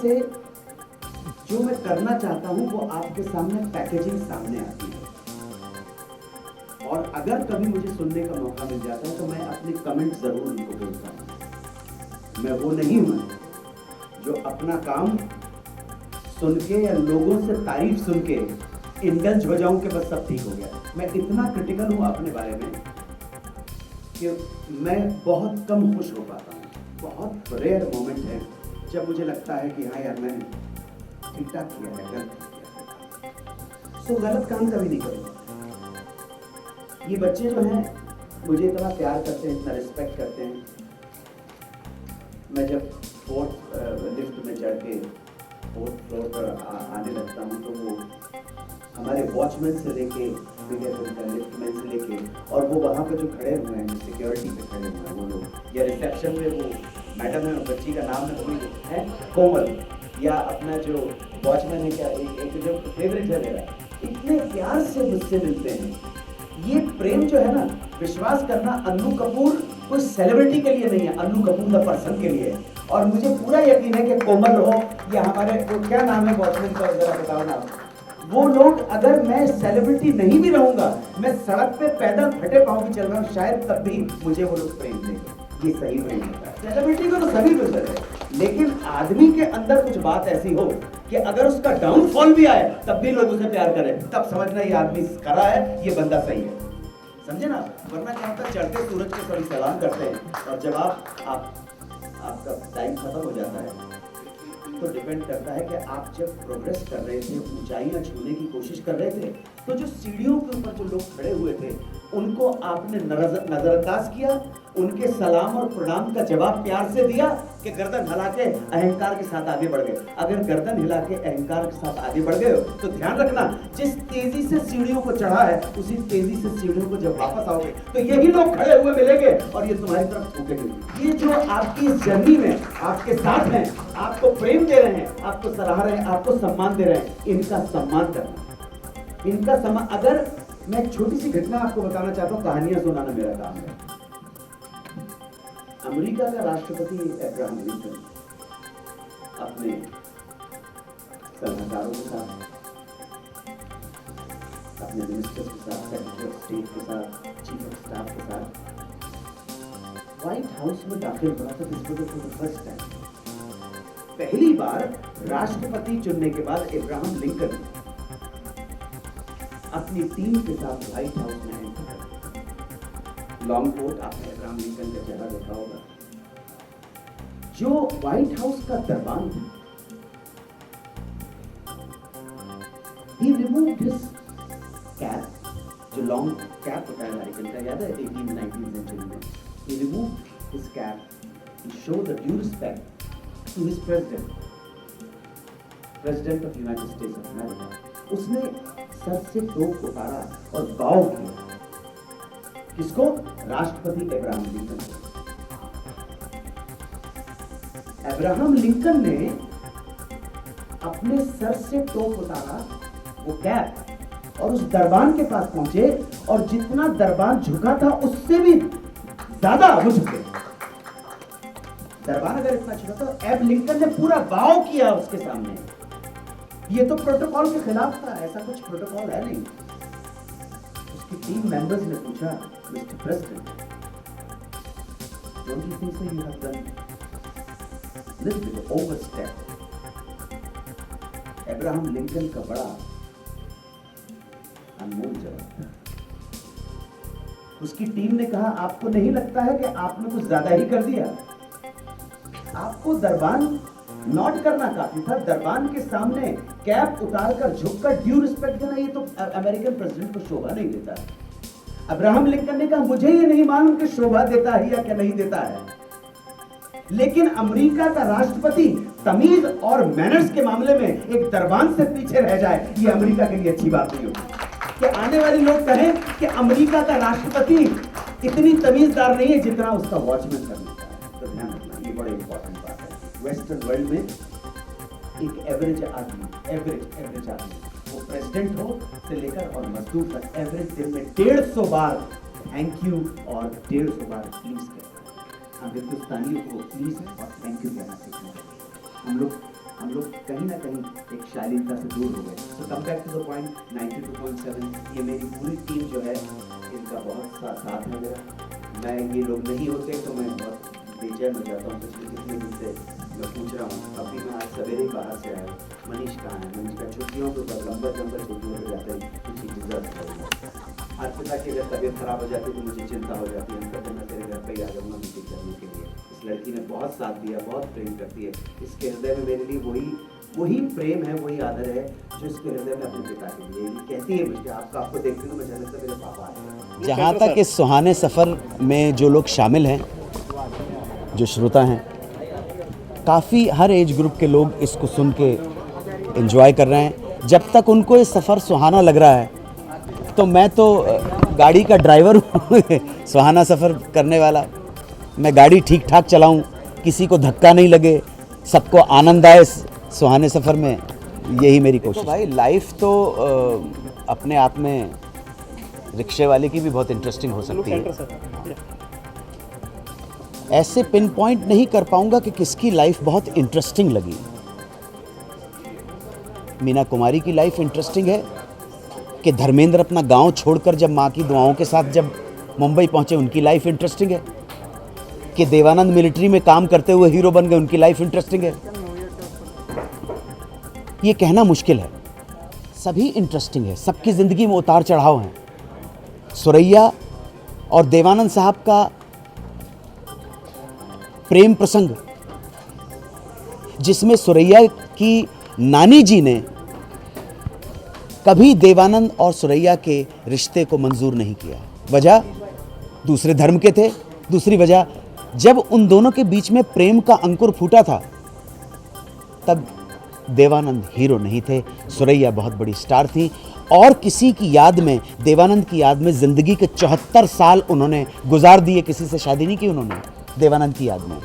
से जो मैं करना चाहता हूं वो आपके सामने पैकेजिंग सामने आती है। और अगर कभी मुझे सुनने का मौका मिल जाता है तो मैं अपने कमेंट जरूर उनको बोलता हूं। मैं वो नहीं हूं जो अपना काम सुन के या लोगों से तारीफ सुन के इंडल्ज हो जाऊं कि बस सब ठीक हो गया। मैं इतना क्रिटिकल हूं अपने बारे में कि मैं बहुत कम खुश हो पाता हूं। बहुत रेयर मोमेंट है जब मुझे लगता है कि हाँ यार मैंने ठीक ठाक किया है, गलत किया। सो गलत काम कभी नहीं करूंगा। ये बच्चे जो हैं मुझे इतना प्यार करते हैं, इतना रिस्पेक्ट करते हैं। मैं जब फोर्थ लिफ्ट में चढ़ के फोर्थ फ्लोर पर आने लगता हूँ तो वो हमारे वॉचमैन से लेके लिफ्टमैन से लेके और वो वहाँ पे जो खड़े हुए हैं सिक्योरिटी पे खड़े हुए हैं वो लोग, या रिसेप्शन में वो मैडम है, बच्ची का नाम है कोमल, या अपना जो वॉचमैन है क्या एक जो फेवरेट है मेरा, इतने प्यार से मुझसे मिलते हैं। ये प्रेम जो है ना, विश्वास करना, अन्नू कपूर कोई सेलिब्रिटी के लिए नहीं है, अन्नू कपूर द पर्सन के लिए है। और मुझे पूरा यकीन है कि कोमल हो या हमारे वो क्या नाम है वॉचमैन का, जरा बताओ ना, वो लोग, अगर मैं सेलिब्रिटी नहीं भी रहूंगा, मैं सड़क पे पैदल फटे पांव भी चल रहा हूं, शायद तब भी मुझे वो लोग प्रेम देंगे। ये सही प्रेम होता है। सेलिब्रिटी को तो सभी गुजर है, लेकिन आदमी के अंदर कुछ बात ऐसी हो कि अगर उसका डाउनफॉल भी आए तब भी लोग उसे प्यार करें, तब समझना ये आदमी खरा है, ये बंदा सही है। समझे ना? वरना क्या होता है, चढ़ते सूरज के सभी सलाम करते हैं और जब आपका टाइम खत्म हो जाता है तो डिपेंड करता है कि आप जब प्रोग्रेस कर रहे थे, ऊंचाइयां छूने की कोशिश कर रहे थे, तो जो सीढ़ियों के ऊपर जो लोग खड़े हुए थे उनको आपने नजरअंदाज किया, उनके सलाम और प्रणाम का जवाब प्यार से दिया कि गर्दन हिला के अहंकार के साथ आगे बढ़ गए। अगर गर्दन हिला के अहंकार के साथ आगे बढ़ गए हो तो ध्यान रखना, जिस तेजी से सीढ़ियों को चढ़ा है उसी तेजी से सीढ़ियों को जब वापस आओगे तो यही लोग खड़े हुए मिलेंगे और ये तुम्हारी तरफ झुकेंगे। ये जो आपकी इस जर्नी में आपके साथ हैं, आपको प्रेम दे रहे हैं, आपको सराह रहे हैं, आपको सम्मान दे रहे हैं, इनका सम्मान करना, इनका सम्मान। अगर मैं एक छोटी सी घटना आपको बताना चाहता हूँ, कहानियां सुनाना मेरा काम है। अमेरिका का राष्ट्रपति अब्राहम लिंकन अपने सलाहकारों के साथ, अपने मिनिस्टर्स के साथ, सेक्रेटरी ऑफ स्टेट के साथ, चीफ ऑफ स्टाफ के साथ व्हाइट हाउस में दाखिल हुआ था। This was for the first time. पहली बार राष्ट्रपति चुनने के बाद अब्राहम लिंकन अपनी टीम के साथ व्हाइट हाउस में एंटर कर। लॉन्ग कोट, आपने अब्राहम लिंकन का चेहरा देखा होगा। जो व्हाइट हाउस का दरबान था, he removed his cap, जो लॉन्ग कैप होता है अमेरिकन का, याद है 18-19 सेंचुरी में, he removed his cap to show the due respect to his president of United States of America. उसने सर से टोक उतारा और बाव किया। किसको? राष्ट्रपति अब्राहम लिंकन को। अब्राहम लिंकन ने अपने सर से टोक उतारा, वो कैप, और उस दरबान के पास पहुंचे और जितना दरबान झुका था उससे भी ज्यादा वो झुके। दरबान अगर इतना झुका तो अब लिंकन ने पूरा बाव किया उसके सामने। ये तो प्रोटोकॉल के खिलाफ था, ऐसा कुछ प्रोटोकॉल है नहीं। उसकी टीम मेंबर्स ने पूछा, mister president, don't you think so you have done little bit overstep? Abraham Lincoln का बड़ा अनमोल जवाब था। उसकी टीम ने कहा, आपको नहीं लगता है कि आपने कुछ ज्यादा ही कर दिया? आपको दरबान नॉट करना काफी था। दरबान के सामने कैप उतारकर झुककर ड्यू रिस्पेक्ट देना, ये तो अमेरिकन प्रेसिडेंट को शोभा नहीं देता। अब्राहम लिंकन ने कहा, मुझे ये नहीं मालूम कि शोभा देता है या क्या नहीं देता है, लेकिन अमेरिका का राष्ट्रपति तमीज और मैनर्स के मामले में एक दरबान से पीछे रह जाए, ये अमेरिका के लिए अच्छी बात नहीं होगी। कि आने वाले लोग कहें कि अमेरिका का राष्ट्रपति इतनी तमीजदार नहीं है जितना उसका वॉचमैन करना है। तो ध्यान रखना, ये बड़ी इंपॉर्टेंट बात है। वेस्टर्न वर्ल्ड में एक एवरेज आदमी, वो प्रेसिडेंट हो से लेकर और मजदूर तक, एवरेज दिन में 150 बार थैंक यू और 150 बार प्लीज कहता है। हम हिंदुस्तानियों को प्लीज और थैंक यू कहना सीखना चाहिए। हम लोग हम लोग कहीं ना कहीं एक शालीनता से दूर हो गए। तो come back to the point, 92.7 ये मेरी पूरी टीम जो है, इनका बहुत साथ है मेरा। मैं ये लोग नहीं होते तो मैं बहुत बेचैन हो जाता हूँ। पिछले कितने दिन से मैं पूछ रहा हूँ, अभी मैं आज सवेरे ही बाहर से आया हूँ, मनीष कहाँ है? मनीष का छुट्टियों के ऊपर लंबा छुट्टियों पर जाते हैं, कुछ डिजर्व करेंगे। अर्पिता की अगर तबीयत खराब हो जाती तो मुझे चिंता हो जाती है, उनका तो मैं तेरे घर पे ही आ जाऊँगा मीटिंग करने के लिए। इस लड़की ने बहुत साथ दिया, बहुत प्रेम करती है। इसके हृदय में मेरे लिए वही प्रेम है, वही आदर है जो इसके हृदय में अपने पिता के लिए। ये कहती है मुझे, आपको देखती हूँ मुझे लगता है मेरे पापा हैं। जहाँ तक इस सुहाने सफ़र में जो लोग शामिल हैं, जो श्रोता हैं, काफ़ी हर एज ग्रुप के लोग इसको सुन के एंजॉय कर रहे हैं। जब तक उनको ये सफ़र सुहाना लग रहा है तो मैं तो गाड़ी का ड्राइवर हूँ सुहाना सफ़र करने वाला। मैं गाड़ी ठीक ठाक चलाऊँ, किसी को धक्का नहीं लगे, सबको आनंद आए सुहाने सफ़र में, यही मेरी कोशिश। तो भाई लाइफ तो अपने आप में रिक्शे वाले की भी बहुत इंटरेस्टिंग हो सकती है। ऐसे पिन पॉइंट नहीं कर पाऊंगा कि किसकी लाइफ बहुत इंटरेस्टिंग लगी। मीना कुमारी की लाइफ इंटरेस्टिंग है कि धर्मेंद्र अपना गांव छोड़कर जब माँ की दुआओं के साथ जब मुंबई पहुंचे, उनकी लाइफ इंटरेस्टिंग है। कि देवानंद मिलिट्री में काम करते हुए हीरो बन गए, उनकी लाइफ इंटरेस्टिंग है। ये कहना मुश्किल है, सभी इंटरेस्टिंग है, सबकी ज़िंदगी में उतार चढ़ाव हैं। सुरैया और देवानंद साहब का प्रेम प्रसंग, जिसमें सुरैया की नानी जी ने कभी देवानंद और सुरैया के रिश्ते को मंजूर नहीं किया। वजह दूसरे धर्म के थे, दूसरी वजह जब उन दोनों के बीच में प्रेम का अंकुर फूटा था तब देवानंद हीरो नहीं थे, सुरैया बहुत बड़ी स्टार थी। और किसी की याद में, देवानंद की याद में ज़िंदगी के 74 साल उन्होंने गुजार दिए। किसी से शादी नहीं की उन्होंने, देवानंद की याद में।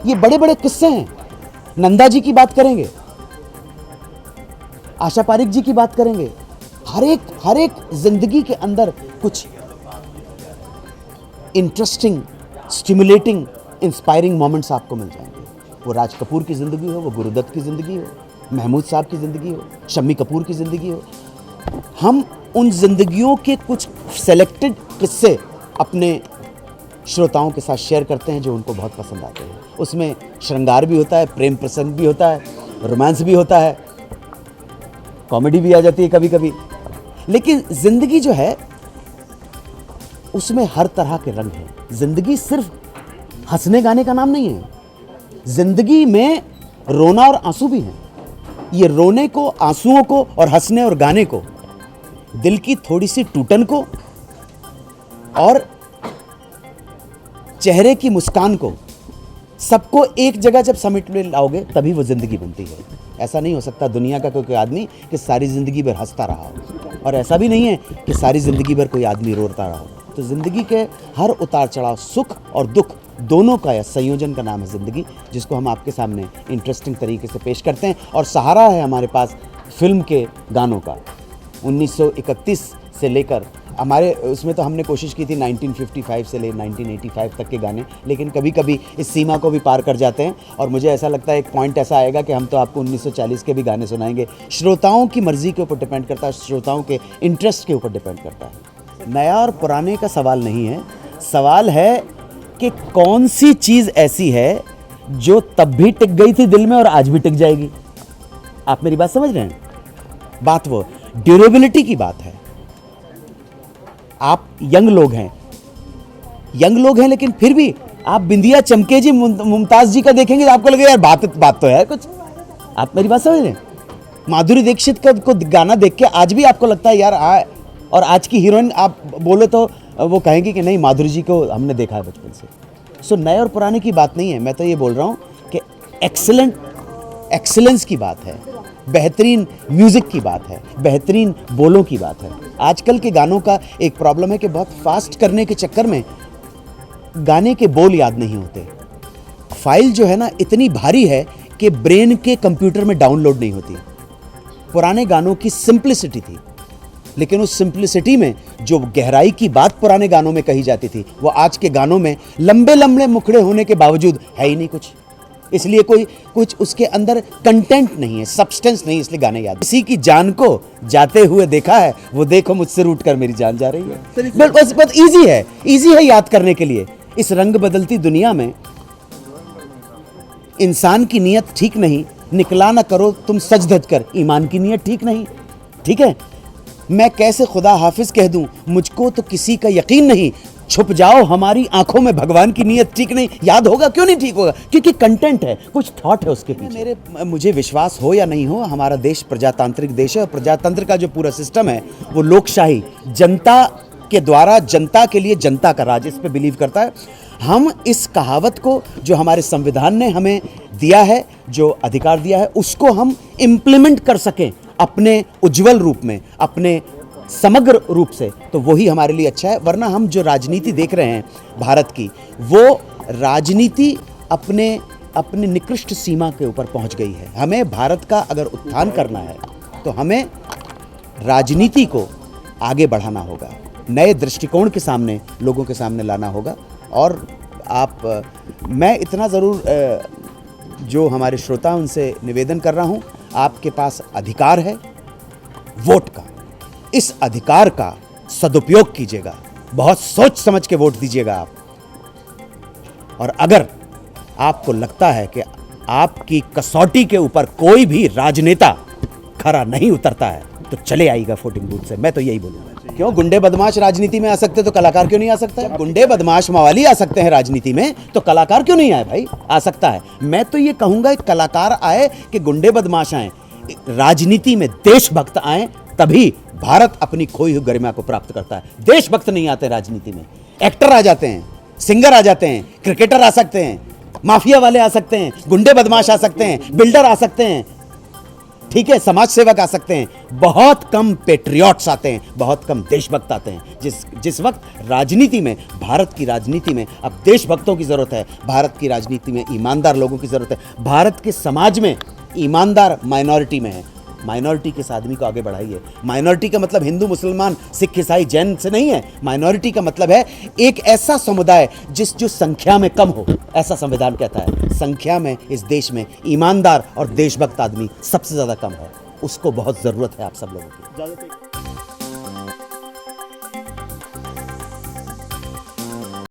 ये बड़े बड़े किस्से हैं। नंदा जी की बात करेंगे, आशा पारिक जी की बात करेंगे। हर एक जिंदगी के अंदर कुछ इंटरेस्टिंग, स्टिमुलेटिंग, इंस्पायरिंग मोमेंट्स आपको मिल जाएंगे। वो राज कपूर की ज़िंदगी हो, वो गुरुदत्त की ज़िंदगी हो, महमूद साहब की ज़िंदगी हो, शम्मी कपूर की ज़िंदगी हो। हम उन जिंदगियों के कुछ सेलेक्टेड किस्से अपने श्रोताओं के साथ शेयर करते हैं जो उनको बहुत पसंद आते हैं। उसमें श्रृंगार भी होता है, प्रेम प्रसंग भी होता है, रोमांस भी होता है, कॉमेडी भी आ जाती है कभी कभी। लेकिन ज़िंदगी जो है उसमें हर तरह के रंग हैं। ज़िंदगी सिर्फ हंसने गाने का नाम नहीं है, ज़िंदगी में रोना और आंसू भी हैं। ये रोने को, आंसुओं को और हंसने और गाने को, दिल की थोड़ी सी टूटन को और चेहरे की मुस्कान को, सबको एक जगह जब समेट में लाओगे तभी वो ज़िंदगी बनती है। ऐसा नहीं हो सकता दुनिया का कोई आदमी कि सारी ज़िंदगी भर हंसता रहा हो, और ऐसा भी नहीं है कि सारी ज़िंदगी भर कोई आदमी रोता रहा हो। तो ज़िंदगी के हर उतार चढ़ाव, सुख और दुख दोनों का या संयोजन का नाम है ज़िंदगी, जिसको हम आपके सामने इंटरेस्टिंग तरीके से पेश करते हैं। और सहारा है हमारे पास फिल्म के गानों का। 1931 से लेकर हमारे उसमें तो हमने कोशिश की थी 1955 से ले 1985 तक के गाने, लेकिन कभी कभी इस सीमा को भी पार कर जाते हैं। और मुझे ऐसा लगता है एक पॉइंट ऐसा आएगा कि हम तो आपको 1940 के भी गाने सुनाएंगे। श्रोताओं की मर्ज़ी के ऊपर डिपेंड करता है, श्रोताओं के इंटरेस्ट के ऊपर डिपेंड करता है। नया और पुराने का सवाल नहीं है, सवाल है कि कौन सी चीज़ ऐसी है जो तब भी टिक गई थी दिल में और आज भी टिक जाएगी। आप मेरी बात समझ रहे हैं? बात वो ड्यूरेबिलिटी की बात है। आप यंग लोग हैं लेकिन फिर भी आप बिंदिया चमके जी, मुमताज जी का देखेंगे तो आपको लगेगा यार बात तो है कुछ। आप मेरी बात समझ रहे हैं? माधुरी दीक्षित का को गाना देख के आज भी आपको लगता है यार और आज की हीरोइन आप बोलो तो वो कहेंगे कि नहीं माधुरी जी को हमने देखा है बचपन से। सो नए और पुराने की बात नहीं है, मैं तो ये बोल रहा हूँ कि एक्सेलेंस की बात है, बेहतरीन म्यूज़िक की बात है, बेहतरीन बोलों की बात है। आजकल के गानों का एक प्रॉब्लम है कि बहुत फास्ट करने के चक्कर में गाने के बोल याद नहीं होते। फाइल जो है ना इतनी भारी है कि ब्रेन के कंप्यूटर में डाउनलोड नहीं होती। पुराने गानों की सिंप्लिसिटी थी, लेकिन उस सिंप्लिसिटी में जो गहराई की बात पुराने गानों में कही जाती थी वो आज के गानों में लंबे लंबे मुखड़े होने के बावजूद है ही नहीं कुछ। इसलिए कोई कुछ उसके अंदर कंटेंट नहीं है, सब्सटेंस नहीं, इसलिए गाने याद। किसी की जान को जाते हुए देखा है, वो देखो मुझसे रूठ कर मेरी जान जा रही है। बस इजी है याद करने के लिए। इस रंग बदलती दुनिया में इंसान की नीयत ठीक नहीं, निकला ना करो तुम सज धज कर, ईमान की नीयत ठीक नहीं। ठीक है, मैं कैसे खुदा हाफिज कह दूं, मुझको तो किसी का यकीन नहीं, छुप जाओ हमारी आंखों में, भगवान की नीयत ठीक नहीं। याद होगा, क्यों नहीं ठीक होगा? क्योंकि कंटेंट है, कुछ थॉट है उसके पीछे। मुझे विश्वास हो या नहीं हो, हमारा देश प्रजातांत्रिक देश है और प्रजातंत्र का जो पूरा सिस्टम है वो लोकशाही, जनता के द्वारा जनता के लिए जनता का राज, इस पे बिलीव करता है। हम इस कहावत को जो हमारे संविधान ने हमें दिया है, जो अधिकार दिया है, उसको हम इम्प्लीमेंट कर सकें अपने उज्जवल रूप में, अपने समग्र रूप से, तो वही हमारे लिए अच्छा है। वरना हम जो राजनीति देख रहे हैं भारत की, वो राजनीति अपने निकृष्ट सीमा के ऊपर पहुंच गई है। हमें भारत का अगर उत्थान करना है तो हमें राजनीति को आगे बढ़ाना होगा, नए दृष्टिकोण के सामने लोगों के सामने लाना होगा। और मैं इतना ज़रूर जो हमारे श्रोता उनसे निवेदन कर रहा हूँ, आपके पास अधिकार है वोट का, इस अधिकार का सदुपयोग कीजिएगा, बहुत सोच समझ के वोट दीजिएगा आप। और अगर आपको लगता है कि आपकी कसौटी के ऊपर कोई भी राजनेता खरा नहीं उतरता है, तो चले आइएगा वोटिंग बूथ से, मैं तो यही बोलूँगा। क्यों गुंडे बदमाश राजनीति में आ सकते तो कलाकार क्यों नहीं आ सकता? गुंडे बदमाश मवाली आ सकते हैं राजनीति में, तो कलाकार क्यों नहीं आए भाई? आ सकता है। मैं तो ये कहूँगा कलाकार आए कि गुंडे बदमाश आए, राजनीति में देशभक्त आए, तभी भारत अपनी खोई हुई गरिमा को प्राप्त करता है। देशभक्त नहीं आते राजनीति में, एक्टर आ जाते हैं, सिंगर आ जाते हैं, क्रिकेटर आ सकते हैं, माफिया वाले आ सकते हैं, गुंडे बदमाश आ सकते हैं, बिल्डर आ सकते हैं, ठीक है, समाज सेवक आ सकते हैं, बहुत कम पेट्रियट्स आते हैं, बहुत कम देशभक्त आते हैं। जिस वक्त राजनीति में, भारत की राजनीति में अब देशभक्तों की ज़रूरत है, भारत की राजनीति में ईमानदार लोगों की ज़रूरत है। भारत के समाज में ईमानदार माइनॉरिटी में है, माइनॉरिटी के इस आदमी को आगे बढ़ाइए। माइनॉरिटी का मतलब हिंदू मुसलमान सिख ईसाई जैन से नहीं है। माइनॉरिटी का मतलब है एक ऐसा समुदाय जो संख्या में कम हो, ऐसा संविधान कहता है। संख्या में इस देश में ईमानदार और देशभक्त आदमी सबसे ज़्यादा कम है, उसको बहुत ज़रूरत है आप सब लोगों की।